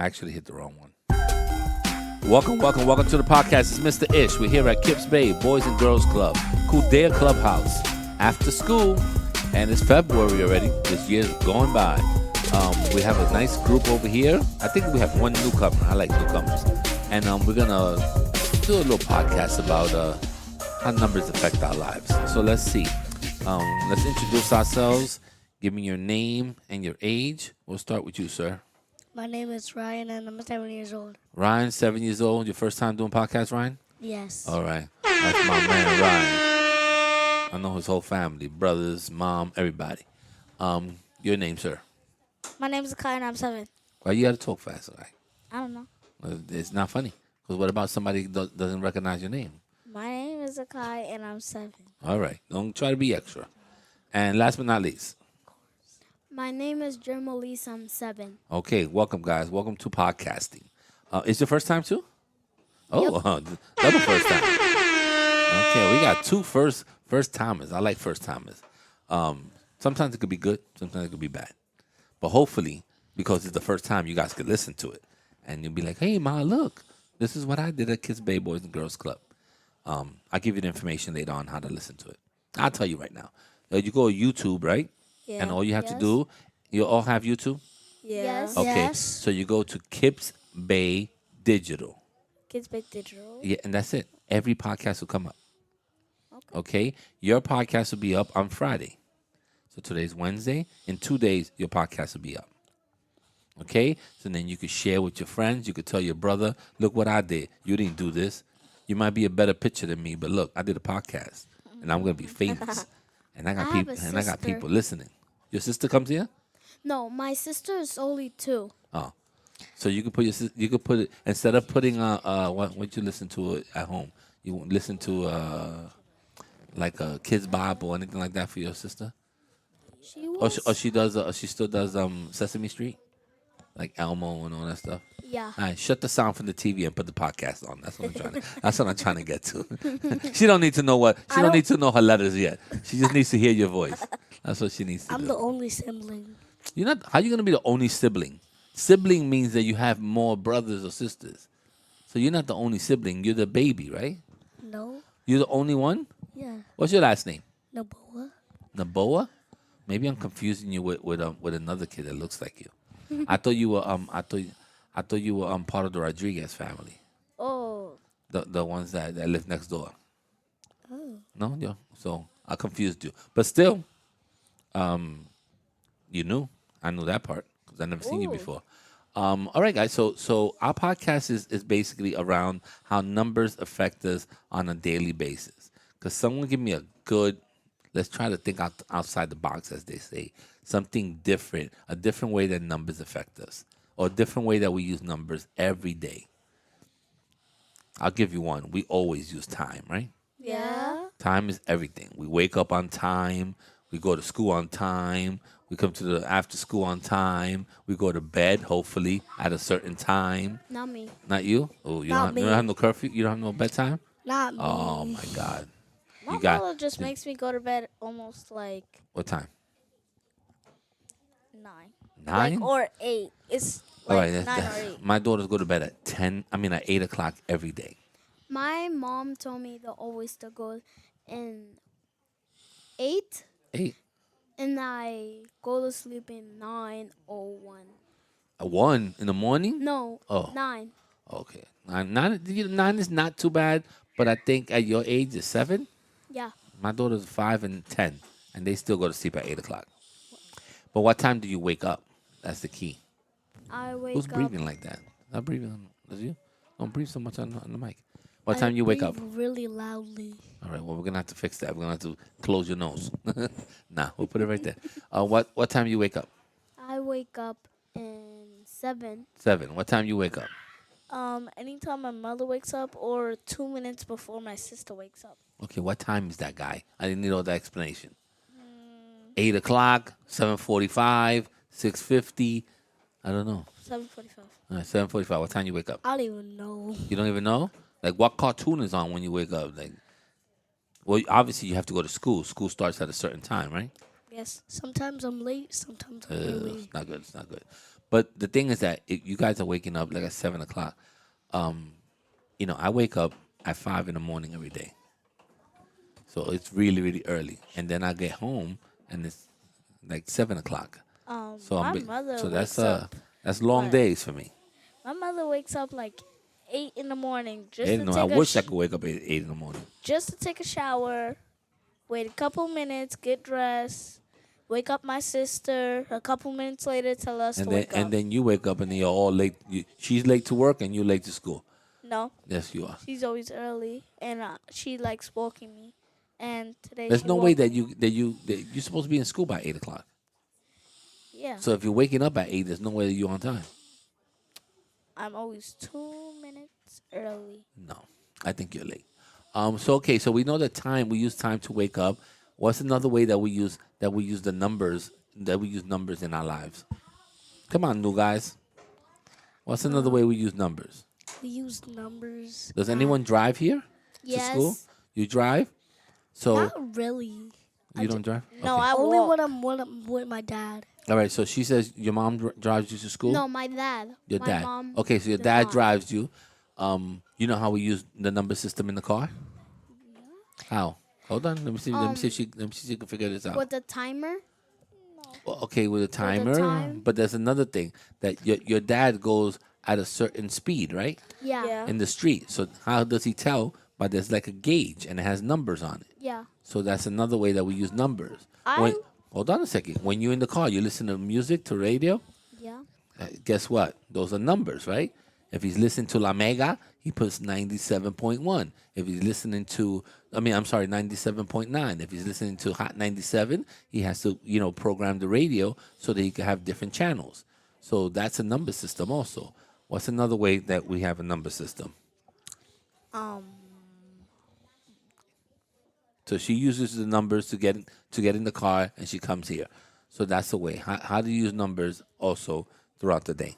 I actually hit the wrong one. Welcome to the podcast. It's Mr. Ish. We're here at KIPS Bay, Boys and Girls Club, Kudea Clubhouse, after school, and it's February already. This year's going by. We have a nice group over here. I think we have one newcomer. I like newcomers. And we're going to do a little podcast about how numbers affect our lives. So let's see. Let's introduce ourselves. Give me your name and your age. We'll start with you, sir. My name is Ryan, and I'm 7 years old. Ryan, 7 years old. Your first time doing podcasts, Ryan? Yes. All right. That's my man, Ryan. I know his whole family, brothers, mom, everybody. Your name, sir? My name is Kai, and I'm 7. Why you got to talk fast, all right? I don't know. It's not funny. Because what about somebody doesn't recognize your name? My name is Akai, and I'm 7. All right. Don't try to be extra. And last but not least. My name is Jermalise. I'm 7. Okay. Welcome, guys. Welcome to podcasting. It's your first time, too? Oh, Yep. Double first time. Okay. We got two first-timers. I like first-timers. Sometimes it could be good. Sometimes it could be bad. But hopefully, because it's the first time, you guys could listen to it. And you'll be like, hey, Ma, look. This is what I did at KIPS Bay Boys and Girls Club. I'll give you the information later on how to listen to it. I'll tell you right now. You go to YouTube, right? Yeah. And all you have to do, you all have YouTube? Yes. Okay. Yes. So you go to KIPS Bay Digital. Kids Bake Digital. Yeah, and that's it. Every podcast will come up. Okay? Your podcast will be up on Friday. So today's Wednesday. In 2 days, your podcast will be up. Okay? So then you could share with your friends. You could tell your brother, look what I did. You didn't do this. You might be a better pitcher than me, but look, I did a podcast. And I'm going to be famous. And I got people and I got people listening. Your sister comes here? No, my sister is only 2. Oh. So you could put it instead of putting what you listen to at home. You listen to like a Kids Bible or anything like that for your sister? She was. She still does Sesame Street? Like Elmo and all that stuff? Yeah. All right, shut the sound from the TV and put the podcast on. That's what I'm trying to get to. She don't need to know her letters yet. She just needs to hear your voice. That's what she needs to do. I'm the only sibling. How you gonna be the only sibling? Sibling means that you have more brothers or sisters. So you're not the only sibling. You're the baby, right? No. You're the only one? Yeah. What's your last name? Naboa. Naboa? Maybe I'm confusing you with another kid that looks like you. I thought you were part of the Rodriguez family. Oh. The ones that live next door. Oh. No, yeah. So I confused you. But still, you knew. I knew that part because I never seen you before. All right, guys. So our podcast is basically around how numbers affect us on a daily basis. Because someone give me let's try to think outside the box, as they say. Something different, a different way that numbers affect us, or a different way that we use numbers every day. I'll give you one. We always use time, right? Yeah. Time is everything. We wake up on time. We go to school on time. We come to the after school on time. We go to bed, hopefully, at a certain time. Not me. Not you? Oh, you Not don't have no curfew? You don't have no bedtime? Not me. Oh, my God. My mother just makes me go to bed almost like What time? 9. 9? Or 8. It's All like right. 9 or 8. My daughters go to bed at 8 o'clock every day. My mom told me to always to go in 8. 8? And I go to sleep in 9 or 1. 1 in the morning? No, Oh. 9. Okay. 9 is not too bad, but I think at your age is 7? Yeah. My daughter's 5 and 10, and they still go to sleep at 8 o'clock. But what time do you wake up? That's the key. I wake Who's up. breathing like that? Not breathing. Is you? Don't breathe so much on the mic. What time you wake up? Really loudly. All right. Well, we're gonna have to fix that. We're gonna have to close your nose. Nah, we'll put it right there. What time you wake up? I wake up in 7. 7. What time you wake up? Anytime my mother wakes up or 2 minutes before my sister wakes up. Okay. What time is that, guy? I didn't need all the explanation. 8 o'clock, 7:45, 6:50. I don't know. 7:45. All right, 7:45. What time you wake up? I don't even know. You don't even know? Like, what cartoon is on when you wake up? Like, well, obviously you have to go to school. School starts at a certain time, right? Yes. Sometimes I'm late. Sometimes I'm early. It's not good. It's not good. But the thing is that you guys are waking up like at 7 o'clock. Um, I wake up at 5 in the morning every day, so it's really really early. And then I get home and it's like 7 o'clock. So My mother so wakes up. that's long What? days for me. My mother wakes up like 8 in the morning I don't know. I wish I could wake up at 8 in the morning. just to take a shower, wait a couple minutes, get dressed, wake up my sister. A couple minutes later, tell us to wake And up. then you wake up and then you're all late. She's late to work and you're late to school. No, Yes, you are. she's always early, and she likes walking me. And today There's she no way walked that me. you're supposed to be in school by 8 o'clock. Yeah, So if you're waking up at 8, there's no way that you're on time. I'm always 2 minutes early. No, I think you're late. So okay, so we know that time. We use time to wake up. What's another way that we use the numbers that we use numbers in our lives? Come on, new guys. What's another way we use numbers? We use numbers. Does anyone drive here to school? Yes. You drive? So Not really. you don't drive? No, Okay. I Only walk. when I'm with my dad. All right. So she says your mom drives you to school. No, my dad. Your my dad. Mom Okay, so your does dad not. drives you. You know how we use the number system in the car? How? Hold on. Let me see. Let me see if she can figure this out. With the timer. Well, okay, with a timer. time. But there's another thing that your dad goes at a certain speed, right, Yeah. Yeah. in the street. So how does he tell? But there's like a gauge and it has numbers on it. Yeah. So that's another way that we use numbers. Hold on a second. When you're in the car, you listen to music, to radio. Yeah. Guess what? Those are numbers, right? If he's listening to La Mega, he puts 97.1. If he's listening to, 97.9. If he's listening to Hot 97, he has to, program the radio so that he can have different channels. So that's a number system also. What's another way that we have a number system? So she uses the numbers to get in the car, and she comes here. So that's the way. How do you use numbers also throughout the day?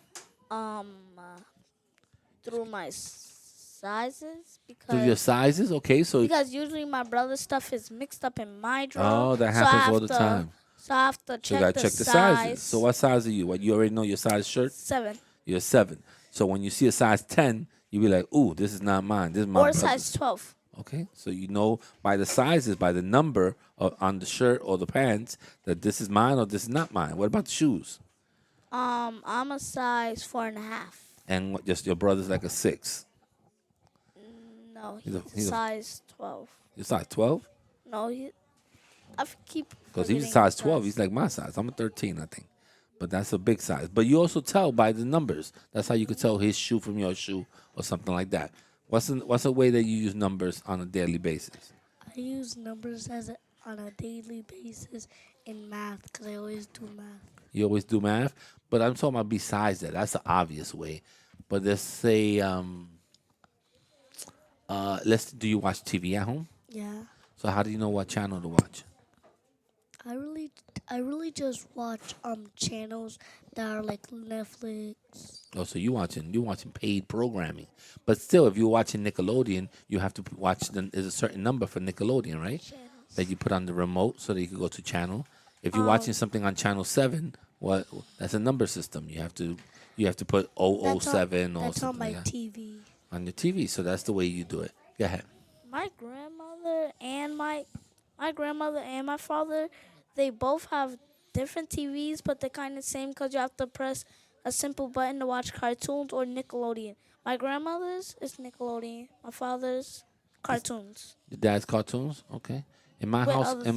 Through my sizes Through your because sizes, okay. So usually my brother's stuff is mixed up in my drawer. oh, that so I happens have all the to- time. So I have to So you check gotta the check the size. sizes. So what size are you? What you already know your size shirt? 7 You're 7. So when you see a size 10, you be like, "Ooh, this is not mine. This is my or brother's." size 12. Okay, so you know by the sizes, by the number on the shirt or the pants, that this is mine or this is not mine. What about the shoes? I'm a size 4.5. And just your brother's like a 6. No, He's a- he's, he's a- size 12. You're size 12? No, I keep Because he's a forgetting size his 12. He's like my size. I'm a 13, I think. But that's a big size. But you also tell by the numbers. That's how you could tell his shoe from your shoe or something like that. What's a way that you use numbers on a daily basis? I use numbers on a daily basis in math because I always do math. You always do math? But I'm talking about besides that. That's the obvious way. But let's say, do you watch TV at home? Yeah. So how do you know what channel to watch? I really just watch channels that are like Netflix. Oh, so you watching paid programming. But still, if you're watching Nickelodeon, you have to watch. There's a certain number for Nickelodeon, right? Channels. That you put on the remote so that you can go to channel. If you're watching something on channel 7, that's a number system. You have to put 007 or That's on something my like that TV. on your TV. So that's the way you do it. Go ahead. My grandmother and my father, they both have different TVs, but they're kind of same because you have to press a simple button to watch cartoons or Nickelodeon. My grandmother's is Nickelodeon. My father's cartoons. Your dad's cartoons, okay. In my With house, other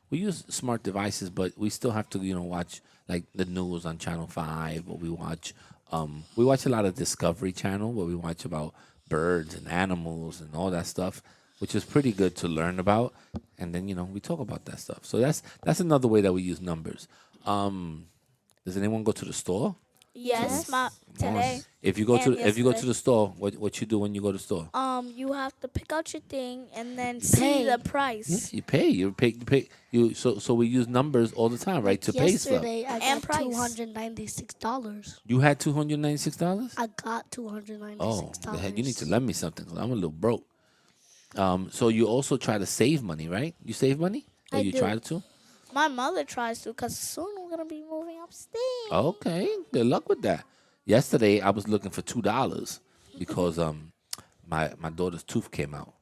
we use smart devices, but we still have to watch like the news on Channel 5, or we watch a lot of Discovery Channel where we watch about birds and animals and all that stuff, which is pretty good to learn about. And then we talk about that stuff. So that's another way that we use numbers. Does anyone go to the store? Yes, today. If you go And to yesterday. the store, what you do when you go to the store? You have to pick out your thing and then see pay. the Yeah, price. you pay. You pay. So we use numbers all the time, right? To pay stuff. Yesterday, I And got price. $296. You had $296. I got $296. Oh, the heck, you need to lend me something 'cause I'm a little broke. So you also try to save money, right? You save money, or I you do. try to? My mother tries to because soon we're going to be moving upstairs. Okay, good luck with that. Yesterday I was looking for $2 because my daughter's tooth came out.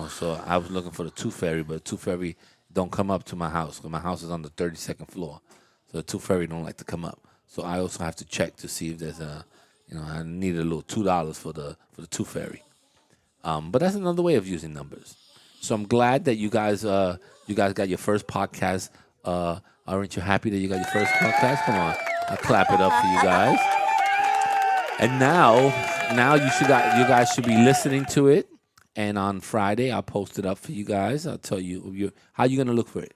So I was looking for the tooth fairy, but the tooth fairy don't come up to my house because my house is on the 32nd floor, so the tooth fairy don't like to come up. So I also have to check to see if there's I needed a little $2 for the tooth fairy. But that's another way of using numbers. So I'm glad that you guys got your first podcast. Aren't you happy that you got your first podcast? Come on, I'll clap it up for you guys. And now you guys should be listening to it. And on Friday, I'll post it up for you guys. I'll tell you how you gonna look for it.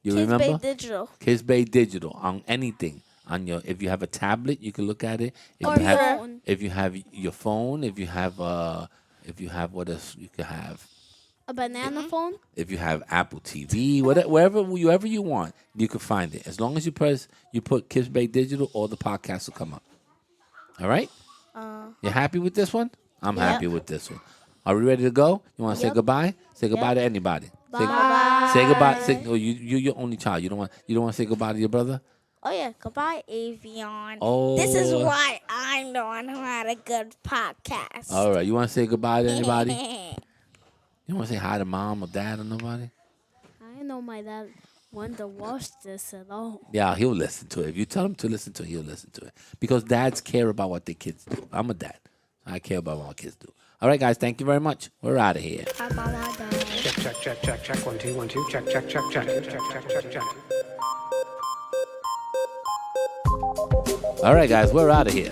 You Kids remember? Bay Digital. Kids Bay Digital on anything. If you have a tablet, you can look at it. If Or you have, phone. If you have your phone, if you have what else you could have. A banana phone? If you have Apple TV, wherever you want, you can find it. As long as you put Kids Bay Digital, all the podcasts will come up. All right? You happy with this one? I'm happy with this one. Are we ready to go? You want to say goodbye? Say goodbye to anybody. Bye. Say goodbye. You're your only child. You don't want to say goodbye to your brother? Oh, yeah. Goodbye, Avion. Oh. This is why I'm the one who had a good podcast. All right. You want to say goodbye to anybody? You want to say hi to mom or dad or nobody? I know my dad wanted to watch this at all. Yeah, he'll listen to it. If you tell him to listen to it, he'll listen to it. Because dads care about what their kids do. I'm a dad. I care about what my kids do. All right, guys. Thank you very much. We're out of here. How about my dad? Check. 1, 2, 1, 2. Check. Check. All right, guys. We're out of here.